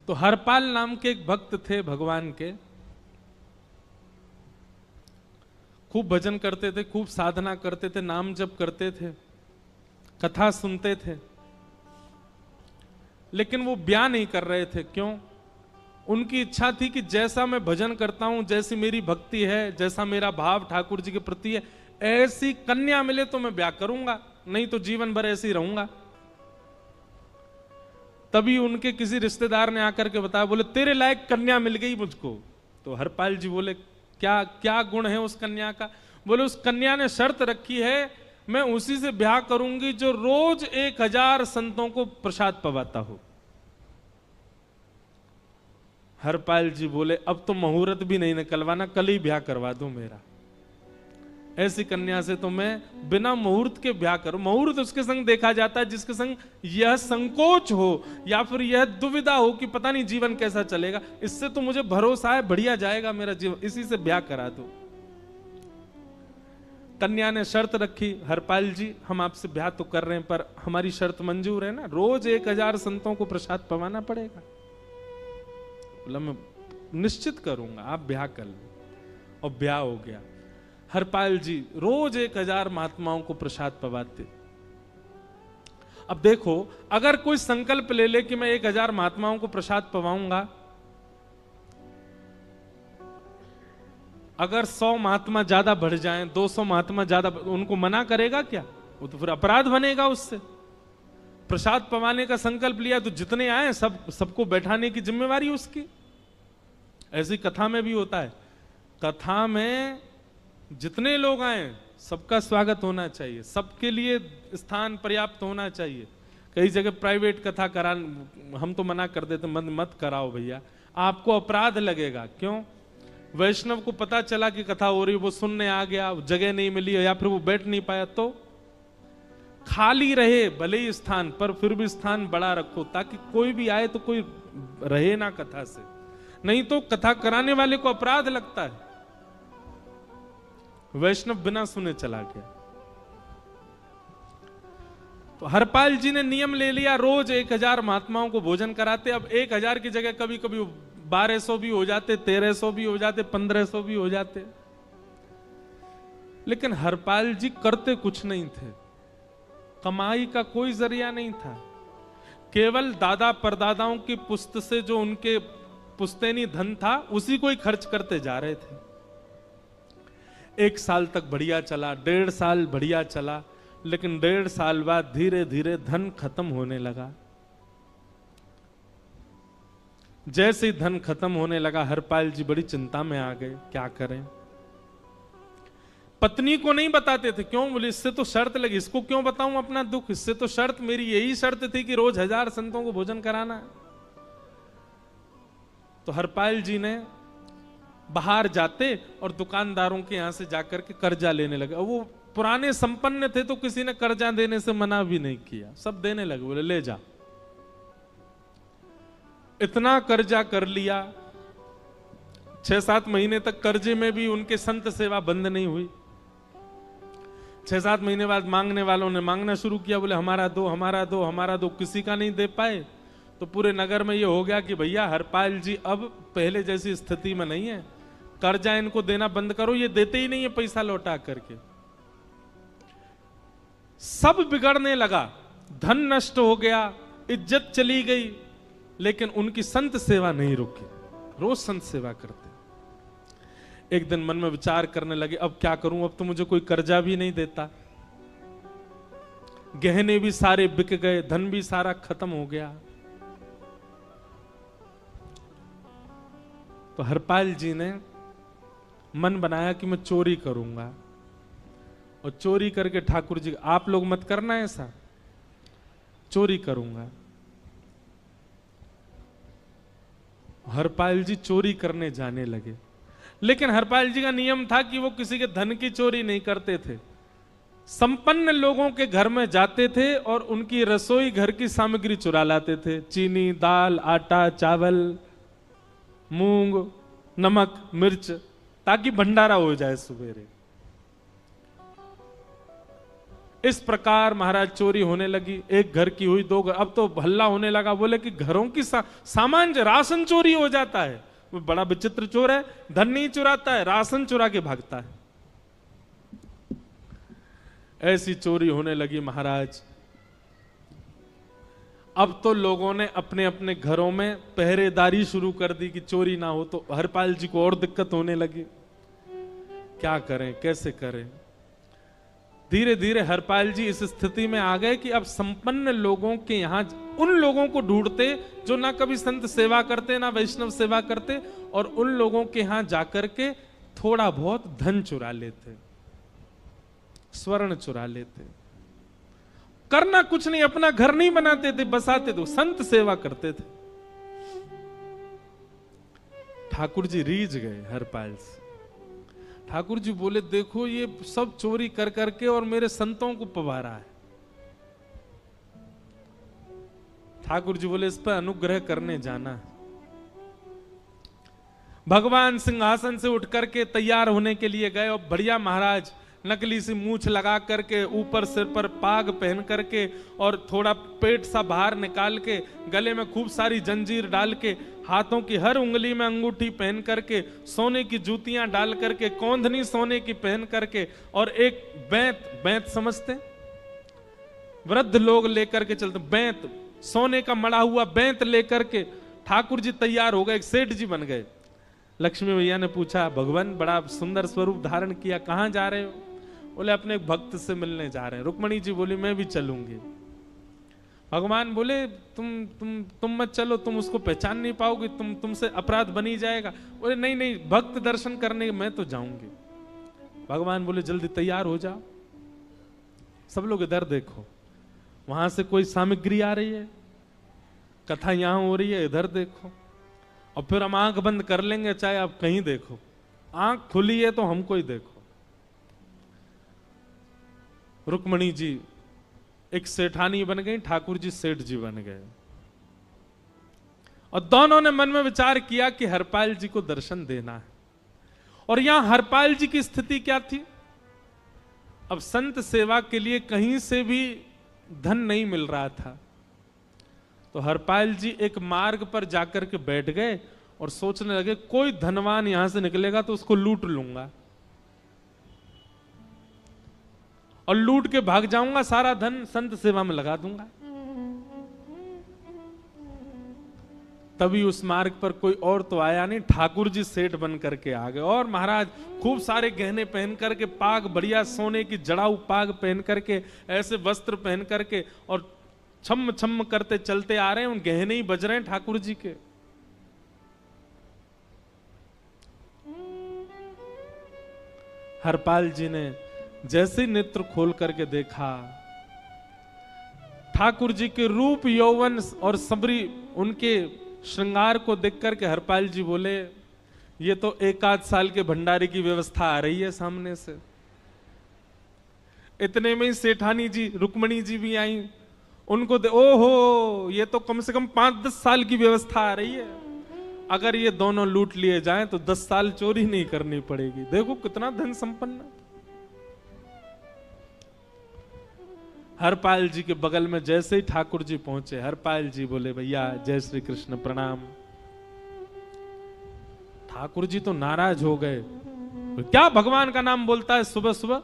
तो हरपाल नाम के एक भक्त थे भगवान के, खूब भजन करते थे, खूब साधना करते थे, नाम जप करते थे, कथा सुनते थे, लेकिन वो ब्याह नहीं कर रहे थे। क्यों? उनकी इच्छा थी कि जैसा मैं भजन करता हूं, जैसी मेरी भक्ति है, जैसा मेरा भाव ठाकुर जी के प्रति है, ऐसी कन्या मिले तो मैं ब्याह करूंगा, नहीं तो जीवन भर ऐसे ही रहूंगा। तभी उनके किसी रिश्तेदार ने आकर के बताया, बोले तेरे लायक कन्या मिल गई मुझको। तो हरपाल जी बोले क्या क्या गुण है उस कन्या का? बोले उस कन्या ने शर्त रखी है, मैं उसी से ब्याह करूंगी जो रोज 1000 संतों को प्रसाद पवाता हो। हरपाल जी बोले अब तो मुहूर्त भी नहीं निकलवाना, कल ही ब्याह करवा दो मेरा। ऐसी कन्या से तो मैं बिना मुहूर्त के ब्याह करूं। मुहूर्त उसके संग देखा जाता है जिसके संग यह संकोच हो या फिर यह दुविधा हो कि पता नहीं जीवन कैसा चलेगा। इससे तो मुझे भरोसा है बढ़िया जाएगा मेरा जीवन, इसी से ब्याह करा दो। कन्या ने शर्त रखी, हरपाल जी हम आपसे ब्याह तो कर रहे हैं पर हमारी शर्त मंजूर है ना, रोज 1000 संतों को प्रसाद पवाना पड़ेगा। बोला मैं निश्चित करूंगा, आप ब्याह कर लो। और ब्याह हो गया। हरपाल जी रोज 1000 महात्माओं को प्रसाद पवाते। अब देखो, अगर कोई संकल्प ले ले कि मैं 1000 महात्माओं को प्रसाद पवाऊंगा, अगर 100 महात्मा ज्यादा बढ़ जाएं, 200 महात्मा ज्यादा, उनको मना करेगा क्या? वो तो फिर अपराध बनेगा उससे। प्रसाद पवाने का संकल्प लिया तो जितने आए सबको बैठाने की जिम्मेवारी उसकी। ऐसी कथा में भी होता है, कथा में जितने लोग आए सबका स्वागत होना चाहिए, सबके लिए स्थान पर्याप्त होना चाहिए। कई जगह प्राइवेट कथा करा, हम तो मना कर देते, मत कराओ भैया, आपको अपराध लगेगा। क्यों? वैष्णव को पता चला कि कथा हो रही, वो सुनने आ गया, जगह नहीं मिली या फिर वो बैठ नहीं पाया, तो खाली रहे भले ही स्थान, पर फिर भी स्थान बड़ा रखो ताकि कोई भी आए तो कोई रहे ना कथा से, नहीं तो कथा कराने वाले को अपराध लगता है। वैष्णव बिना सुने चला गया। तो हरपाल जी ने नियम ले लिया, रोज 1000 महात्माओं को भोजन कराते। अब 1000 की जगह कभी कभी 1200 भी हो जाते, 1300 भी हो जाते, 1500 भी हो जाते, लेकिन हरपाल जी करते कुछ नहीं थे। कमाई का कोई जरिया नहीं था, केवल दादा परदादाओं की पुश्त से जो उनके पुश्तैनी धन था उसी को ही खर्च करते जा रहे थे। 1 साल तक बढ़िया चला, 1.5 साल बढ़िया चला, लेकिन 1.5 साल बाद धीरे धीरे धन खत्म होने लगा। जैसे ही धन खत्म होने लगा, हरपाल जी बड़ी चिंता में आ गए, क्या करें। पत्नी को नहीं बताते थे। क्यों? बोले इससे तो शर्त लगी, इसको क्यों बताऊं अपना दुख, इससे तो शर्त मेरी यही शर्त थी कि रोज 1000 संतों को भोजन कराना। तो हरपाल जी ने बाहर जाते और दुकानदारों के यहां से जाकर के कर्जा लेने लगे। वो पुराने संपन्न थे तो किसी ने कर्जा देने से मना भी नहीं किया, सब देने लगे, बोले ले जा। इतना कर्जा कर लिया, 6-7 महीने तक कर्जे में भी उनके संत सेवा बंद नहीं हुई। 6-7 महीने बाद मांगने वालों ने मांगना शुरू किया, बोले हमारा दो, हमारा दो, हमारा दो। किसी का नहीं दे पाए तो पूरे नगर में ये हो गया कि भैया हरपाल जी अब पहले जैसी स्थिति में नहीं है, कर्जा इनको देना बंद करो, ये देते ही नहीं है पैसा लौटा करके। सब बिगड़ने लगा, धन नष्ट हो गया, इज्जत चली गई, लेकिन उनकी संत सेवा नहीं रुकी, रोज संत सेवा करते। एक दिन मन में विचार करने लगे, अब क्या करूं, अब तो मुझे कोई कर्जा भी नहीं देता, गहने भी सारे बिक गए, धन भी सारा खत्म हो गया। तो हरपाल जी ने मन बनाया कि मैं चोरी करूंगा, और चोरी करके ठाकुर जी, आप लोग मत करना ऐसा, चोरी करूंगा। हरपाल जी चोरी करने जाने लगे, लेकिन हरपाल जी का नियम था कि वो किसी के धन की चोरी नहीं करते थे। संपन्न लोगों के घर में जाते थे और उनकी रसोई घर की सामग्री चुरा लाते थे, चीनी, दाल, आटा, चावल, मूंग, नमक, मिर्च, ताकि भंडारा हो जाए सवेरे। इस प्रकार महाराज चोरी होने लगी। एक घर की हुई, दो घर, अब तो हल्ला होने लगा। बोले कि घरों की सामान राशन चोरी हो जाता है। वो बड़ा विचित्र चोर है, धन नहीं चुराता है, राशन चुरा के भागता है। ऐसी चोरी होने लगी महाराज। अब तो लोगों ने अपने अपने घरों में पहरेदारी शुरू कर दी कि चोरी ना हो। तो हरपाल जी को और दिक्कत होने लगी, क्या करें, कैसे करें। धीरे धीरे हरपाल जी इस स्थिति में आ गए कि अब संपन्न लोगों के यहां उन लोगों को ढूंढते जो ना कभी संत सेवा करते ना वैष्णव सेवा करते, और उन लोगों के यहां जाकर के थोड़ा बहुत धन चुरा लेते, स्वर्ण चुरा लेते। करना कुछ नहीं, अपना घर नहीं बनाते थे, बसाते थे, संत सेवा करते थे। ठाकुर जी रीझ गए हरपाल से। ठाकुर जी बोले, देखो ये सब चोरी कर करके और मेरे संतों को पवारा है। ठाकुर जी बोले, इस पर अनुग्रह करने जाना। भगवान सिंहासन से उठ करके तैयार होने के लिए गए, और बढ़िया महाराज नकली सी मूछ लगा करके, ऊपर सिर पर पाग पहन करके, और थोड़ा पेट सा बाहर निकाल के, गले में खूब सारी जंजीर डाल के, हाथों की हर उंगली में अंगूठी पहन करके, सोने की जूतियां डाल करके, कौंधनी सोने की पहन करके, और एक बैंत समझते, वृद्ध लोग लेकर के चलते, बैंत, सोने का मड़ा हुआ बैंत लेकर के ठाकुर जी तैयार हो गए, एक सेठ जी बन गए। लक्ष्मी भैया ने पूछा, भगवान बड़ा सुंदर स्वरूप धारण किया, कहां जा रहे हो? बोले, अपने भक्त से मिलने जा रहे हैं। रुक्मणी जी बोली, मैं भी चलूंगी। भगवान बोले, तुम मत चलो, तुम उसको पहचान नहीं पाओगे, तुमसे अपराध बनी जाएगा। बोले, नहीं नहीं, भक्त दर्शन करने मैं तो जाऊंगी। भगवान बोले, जल्दी तैयार हो जाओ। सब लोग इधर देखो, वहां से कोई सामग्री आ रही है, कथा यहां हो रही है, इधर देखो, और फिर हम आंख बंद कर लेंगे, चाहे आप कहीं देखो। आंख खुली है तो हमको ही देखो। रुक्मणी जी एक सेठानी बन गई, ठाकुर जी सेठ जी बन गए, और दोनों ने मन में विचार किया कि हरपाल जी को दर्शन देना है। और यहां हरपाल जी की स्थिति क्या थी? अब संत सेवा के लिए कहीं से भी धन नहीं मिल रहा था। तो हरपाल जी एक मार्ग पर जाकर के बैठ गए और सोचने लगे, कोई धनवान यहां से निकलेगा तो उसको लूट लूंगा, और लूट के भाग जाऊंगा, सारा धन संत सेवा में लगा दूंगा। तभी उस मार्ग पर कोई और तो आया नहीं, ठाकुर जी सेठ बन करके आ गए। और महाराज खूब सारे गहने पहन करके, पाग बढ़िया सोने की जड़ाऊ पाग पहन करके, ऐसे वस्त्र पहन करके, और छम छम करते चलते आ रहे हैं। उन गहने ही बज रहे हैं ठाकुर जी के। हरपाल जी ने जैसे ही नेत्र खोल करके देखा, ठाकुर जी के रूप यौवन और सबरी उनके श्रृंगार को देख करके हरपाल जी बोले, ये तो 1 आध साल के भंडारे की व्यवस्था आ रही है सामने से। इतने में ही सेठानी जी, रुक्मणी जी भी आई। उनको ओहो, ये तो कम से कम 5-10 साल की व्यवस्था आ रही है। अगर ये दोनों लूट लिए जाएं तो 10 साल चोरी नहीं करनी पड़ेगी। देखो कितना धन संपन्न। हरपाल जी के बगल में जैसे ही ठाकुर जी पहुंचे, हरपाल जी बोले, भैया जय श्री कृष्ण, प्रणाम। ठाकुर जी तो नाराज हो गए, क्या भगवान का नाम बोलता है सुबह सुबह?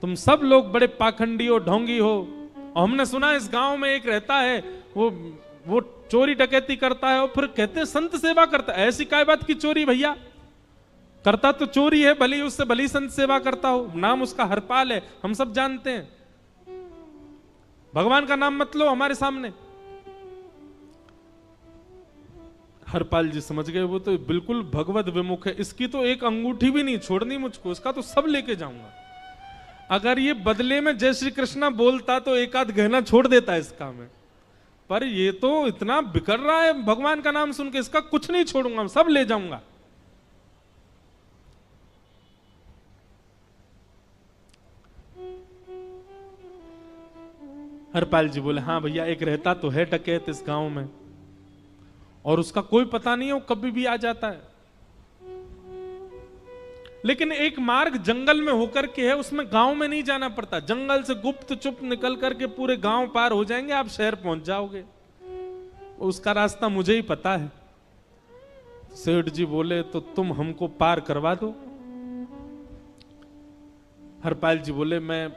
तुम सब लोग बड़े पाखंडी हो, ढोंगी हो, और हमने सुना इस गांव में एक रहता है, वो चोरी डकैती करता है, और फिर कहते हैं संत सेवा करता है। ऐसी काय बात की चोरी भैया? करता तो चोरी है, भली उससे भली संत सेवा करता हो। नाम उसका हरपाल है, हम सब जानते हैं। भगवान का नाम मत लो हमारे सामने। हरपाल जी समझ गए, वो तो बिल्कुल भगवत विमुख है, इसकी तो एक अंगूठी भी नहीं छोड़नी मुझको, इसका तो सब लेके जाऊंगा। अगर ये बदले में जय श्री कृष्णा बोलता तो एक आध गहना छोड़ देता इसका में, पर ये तो इतना बिखर रहा है भगवान का नाम सुन के, इसका कुछ नहीं छोड़ूंगा, सब ले जाऊंगा। हरपाल जी बोले, हाँ भैया, एक रहता तो है डकैत इस गांव में, और उसका कोई पता नहीं है, वो कभी भी आ जाता है। लेकिन एक मार्ग जंगल में होकर के है, उसमें गांव में नहीं जाना पड़ता। जंगल से गुप्त चुप निकल करके पूरे गांव पार हो जाएंगे, आप शहर पहुंच जाओगे। उसका रास्ता मुझे ही पता है। सेठ जी बोले तो तुम हमको पार करवा दो। हरपाल जी बोले मैं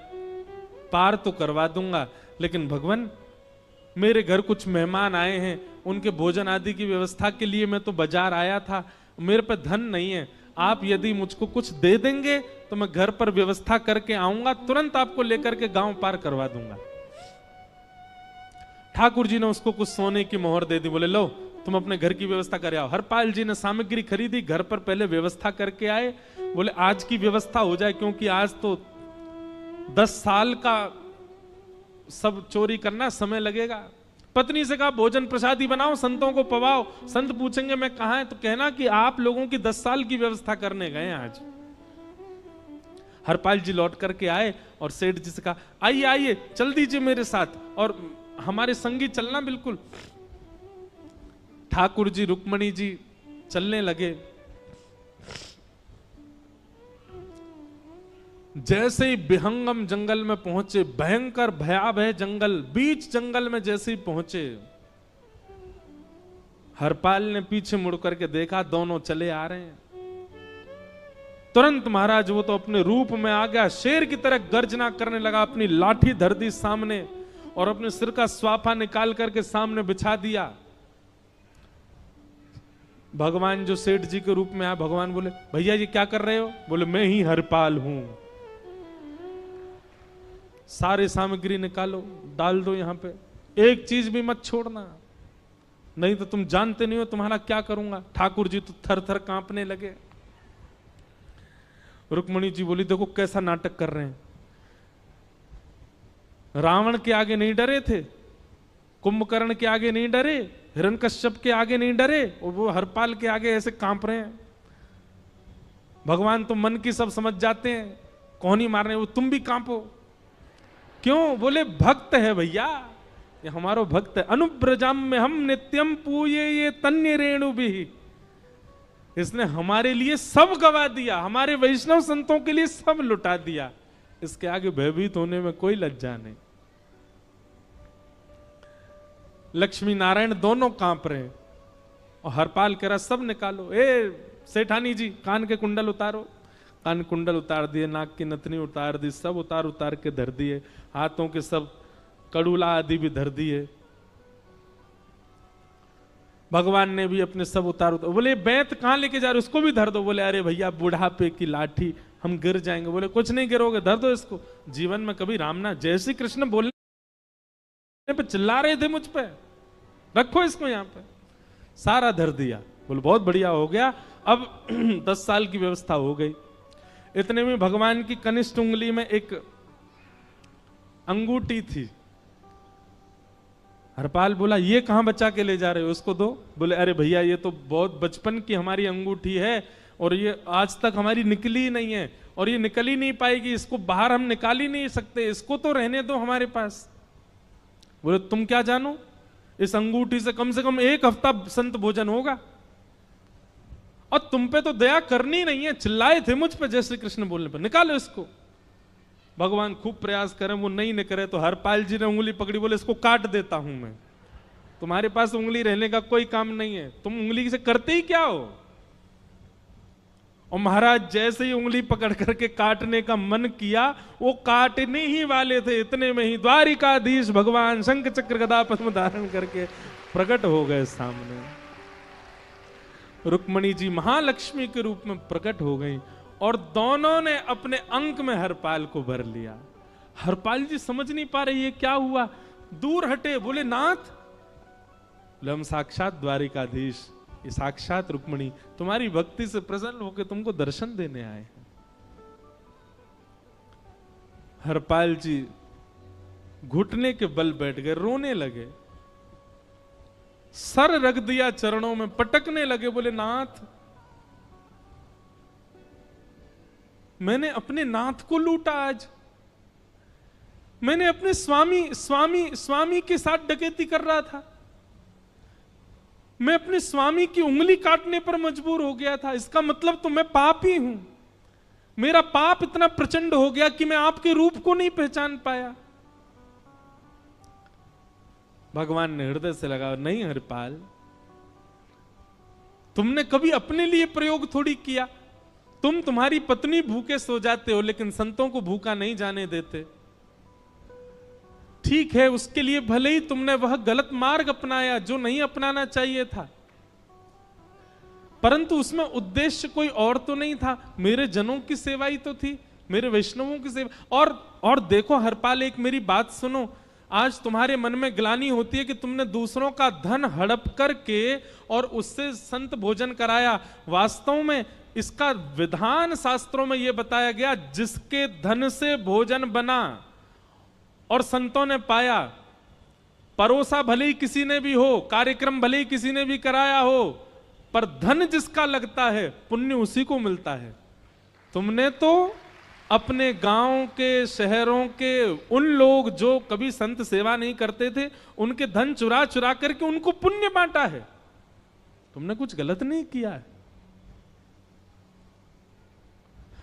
पार तो करवा दूंगा, लेकिन भगवान मेरे घर कुछ मेहमान आए हैं, उनके भोजन आदि की व्यवस्था के लिए मैं तो बाजार आया था, मेरे पे धन नहीं है। आप यदि मुझको कुछ दे देंगे तो मैं घर पर व्यवस्था करके आऊंगा, तुरंत आपको लेकर के गांव पार करवा दूंगा। ठाकुर जी ने उसको कुछ सोने की मोहर दे दी। बोले लो तुम अपने घर की व्यवस्था कर आओ। हरपाल जी ने सामग्री खरीदी, घर पर पहले व्यवस्था करके आए। बोले आज की व्यवस्था हो जाए, क्योंकि आज तो 10 साल का सब चोरी करना समय लगेगा। पत्नी से कहा भोजन प्रसादी बनाओ, संतों को पवाओ। संत पूछेंगे मैं कहां है, तो कहना कि आप लोगों की 10 साल की व्यवस्था करने गए आज। हरपाल जी लौट करके आए और सेठ जी से कहा आइए आइए चल दीजिए मेरे साथ और हमारे संगी चलना बिल्कुल। ठाकुर जी रुक्मणी जी चलने लगे। जैसे ही विहंगम जंगल में पहुंचे, भयंकर भयावह जंगल, बीच जंगल में जैसे ही पहुंचे, हरपाल ने पीछे मुड़ करके देखा, दोनों चले आ रहे हैं। तुरंत महाराज वो तो अपने रूप में आ गया, शेर की तरह गर्जना करने लगा, अपनी लाठी धर दी सामने और अपने सिर का स्वाफा निकाल करके सामने बिछा दिया। भगवान जो सेठ जी के रूप में आया, भगवान बोले भैया ये क्या कर रहे हो? बोले मैं ही हरपाल हूं। सारे सामग्री निकालो, डाल दो यहां पे, एक चीज भी मत छोड़ना, नहीं तो तुम जानते नहीं हो तुम्हारा क्या करूंगा। ठाकुर जी तो थर थर कांपने लगे। रुक्मणी जी बोली देखो कैसा नाटक कर रहे हैं। रावण के आगे नहीं डरे थे, कुंभकर्ण के आगे नहीं डरे, हिरण्यकश्यप के आगे नहीं डरे, और वो हरपाल के आगे ऐसे कांप रहे हैं। भगवान तो मन की सब समझ जाते हैं, कौन ही मारने, वो तुम भी कांपो क्यों? बोले भक्त है भैया, ये हमारो भक्त है। अनुब्रजाम में हम नित्यम पूये ये तन्य रेणु भी, इसने हमारे लिए सब गवा दिया, हमारे वैष्णव संतों के लिए सब लुटा दिया, इसके आगे भयभीत होने में कोई लज्जा नहीं। लक्ष्मी नारायण दोनों कांप रहे और हरपाल कह रहा सब निकालो। ए सेठानी जी कान के कुंडल उतारो। कान कुंडल उतार दिए, नाक की नथनी उतार दी, सब उतार के धर दिए, हाथों के सब कड़ूला आदि भी धर दिए। भगवान ने भी अपने सब उतार। बोले बैंत कहां लेके जा रहे, उसको भी धर दो। बोले अरे भैया बुढ़ापे की लाठी, हम गिर जाएंगे। बोले कुछ नहीं गिरोगे, धर दो इसको। जीवन में कभी राम ना, जय श्री कृष्ण बोलने पे चिल्ला रहे थे मुझ पे, रखो इसको यहां पे, सारा धर दिया। बोले बहुत बढ़िया हो गया, अब 10 साल की व्यवस्था हो गई। इतने में भगवान की कनिष्ठ उंगली में एक अंगूठी थी। हरपाल बोला ये कहां बचा के ले जा रहे हो, उसको दो। बोले अरे भैया ये तो बहुत बचपन की हमारी अंगूठी है और ये आज तक हमारी निकली ही नहीं है और ये निकल ही नहीं पाएगी, इसको बाहर हम निकाल ही नहीं सकते, इसको तो रहने दो हमारे पास। बोले तुम क्या जानो, इस अंगूठी से कम 1 हफ्ता संत भोजन होगा और तुम पे तो दया करनी नहीं है। चिल्लाए थे मुझ पे जय श्री कृष्ण बोलने पर, निकालो इसको। भगवान खूब प्रयास करें, वो नहीं निकले तो हरपाल जी ने उंगली पकड़ी। बोले इसको काट देता हूं मैं, तुम्हारे पास उंगली रहने का कोई काम नहीं है, तुम उंगली से करते ही क्या हो। और महाराज जैसे ही उंगली पकड़ करके काटने का मन किया, वो काटने ही वाले थे, इतने में ही द्वारिकाधीश भगवान शंख चक्र गदा पद्म धारण करके प्रकट हो गए सामने। रुक्मणी जी महालक्ष्मी के रूप में प्रकट हो गई और दोनों ने अपने अंक में हरपाल को भर लिया। हरपाल जी समझ नहीं पा रहे ये क्या हुआ, दूर हटे। बोले नाथ, बोले हम साक्षात द्वारिकाधीश, ये साक्षात रुक्मणी तुम्हारी भक्ति से प्रसन्न होकर तुमको दर्शन देने आए हैं। हरपाल जी घुटने के बल बैठ गए, रोने लगे, सर रख दिया चरणों में, पटकने लगे। बोले नाथ, मैंने अपने नाथ को लूटा, आज मैंने अपने स्वामी के साथ डकैती कर रहा था, मैं अपने स्वामी की उंगली काटने पर मजबूर हो गया था, इसका मतलब तो मैं पापी हूं। मेरा पाप इतना प्रचंड हो गया कि मैं आपके रूप को नहीं पहचान पाया। भगवान ने हृदय से लगा, नहीं हरिपाल, तुमने कभी अपने लिए प्रयोग थोड़ी किया। तुम्हारी पत्नी भूखे सो जाते हो, लेकिन संतों को भूखा नहीं जाने देते। ठीक है, उसके लिए भले ही तुमने वह गलत मार्ग अपनाया जो नहीं अपनाना चाहिए था, परंतु उसमें उद्देश्य कोई और तो नहीं था, मेरे जनों की सेवा ही तो थी, मेरे वैष्णवों की सेवा। और देखो हरपाल, एक मेरी बात सुनो, आज तुम्हारे मन में ग्लानि होती है कि तुमने दूसरों का धन हड़प करके और उससे संत भोजन कराया। वास्तव में इसका विधान शास्त्रों में यह बताया गया, जिसके धन से भोजन बना और संतों ने पाया, परोसा भले ही किसी ने भी हो, कार्यक्रम भले ही किसी ने भी कराया हो, पर धन जिसका लगता है पुण्य उसी को मिलता है। तुमने तो अपने गांव के, शहरों के उन लोग जो कभी संत सेवा नहीं करते थे, उनके धन चुरा चुरा करके उनको पुण्य बांटा है। तुमने कुछ गलत नहीं किया है।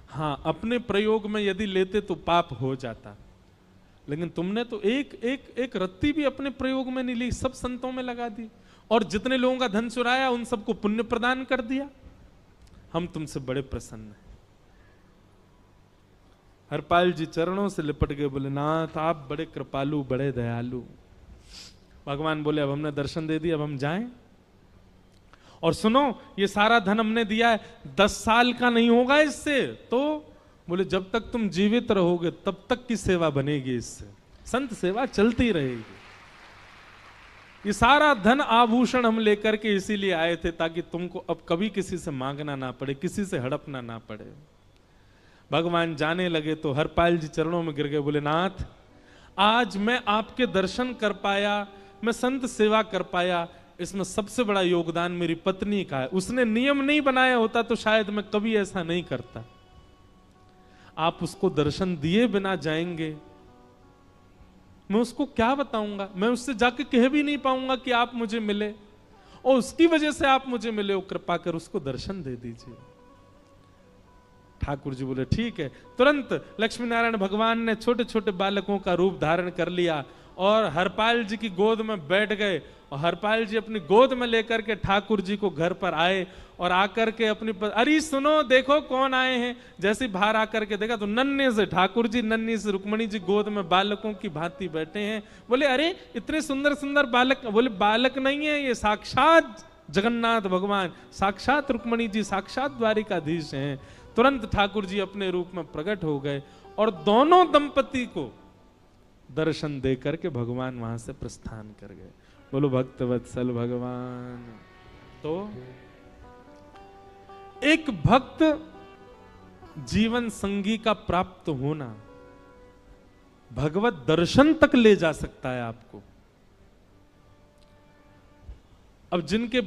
हां, अपने प्रयोग में यदि लेते तो पाप हो जाता, लेकिन तुमने तो एक रत्ती भी अपने प्रयोग में नहीं ली, सब संतों में लगा दी, और जितने लोगों का धन चुराया उन सबको पुण्य प्रदान कर दिया। हम तुमसे बड़े प्रसन्न हैं। हरपाल जी चरणों से लिपट गए, बोले नाथ आप बड़े कृपालु, बड़े दयालु। भगवान बोले अब हमने दर्शन दे दिया, अब हम जाएं। और सुनो, ये सारा धन हमने दिया है, 10 साल का नहीं होगा इससे। तो बोले जब तक तुम जीवित रहोगे तब तक की सेवा बनेगी, इससे संत सेवा चलती रहेगी। ये सारा धन आभूषण हम लेकर के इसीलिए आए थे, ताकि तुमको अब कभी किसी से मांगना ना पड़े, किसी से हड़पना ना पड़े। भगवान जाने लगे तो हरपाल जी चरणों में गिर गए, बोले नाथ आज मैं आपके दर्शन कर पाया, मैं संत सेवा कर पाया, इसमें सबसे बड़ा योगदान मेरी पत्नी का है। उसने नियम नहीं बनाया होता तो शायद मैं कभी ऐसा नहीं करता। आप उसको दर्शन दिए बिना जाएंगे, मैं उसको क्या बताऊंगा? मैं उससे जाके कह भी नहीं पाऊंगा कि आप मुझे मिले, और उसकी वजह से आप मुझे मिले, कृपा कर उसको दर्शन दे दीजिए। ठाकुर जी बोले ठीक है। तुरंत लक्ष्मी नारायण भगवान ने छोटे छोटे बालकों का रूप धारण कर लिया और हरपाल जी की गोद में बैठ गए, और हरपाल जी अपनी गोद में लेकर के ठाकुर जी को घर पर आए, और आकर के अपनी अरे सुनो देखो कौन आए हैं। जैसे बाहर आकर के देखा तो नन्हे से ठाकुर जी, नन्ही से रुक्मणी जी गोद में बालकों की भांति बैठे हैं। बोले अरे इतने सुंदर सुंदर बालक। बोले बालक नहीं है, ये साक्षात जगन्नाथ भगवान, साक्षात रुक्मणी जी, साक्षात द्वारिकाधीश हैं। तुरंत ठाकुर जी अपने रूप में प्रकट हो गए और दोनों दंपति को दर्शन दे करके भगवान वहां से प्रस्थान कर गए। बोलो भक्त वत्सल भगवान। तो एक भक्त जीवन संगी का प्राप्त होना भगवत दर्शन तक ले जा सकता है आपको। अब जिनके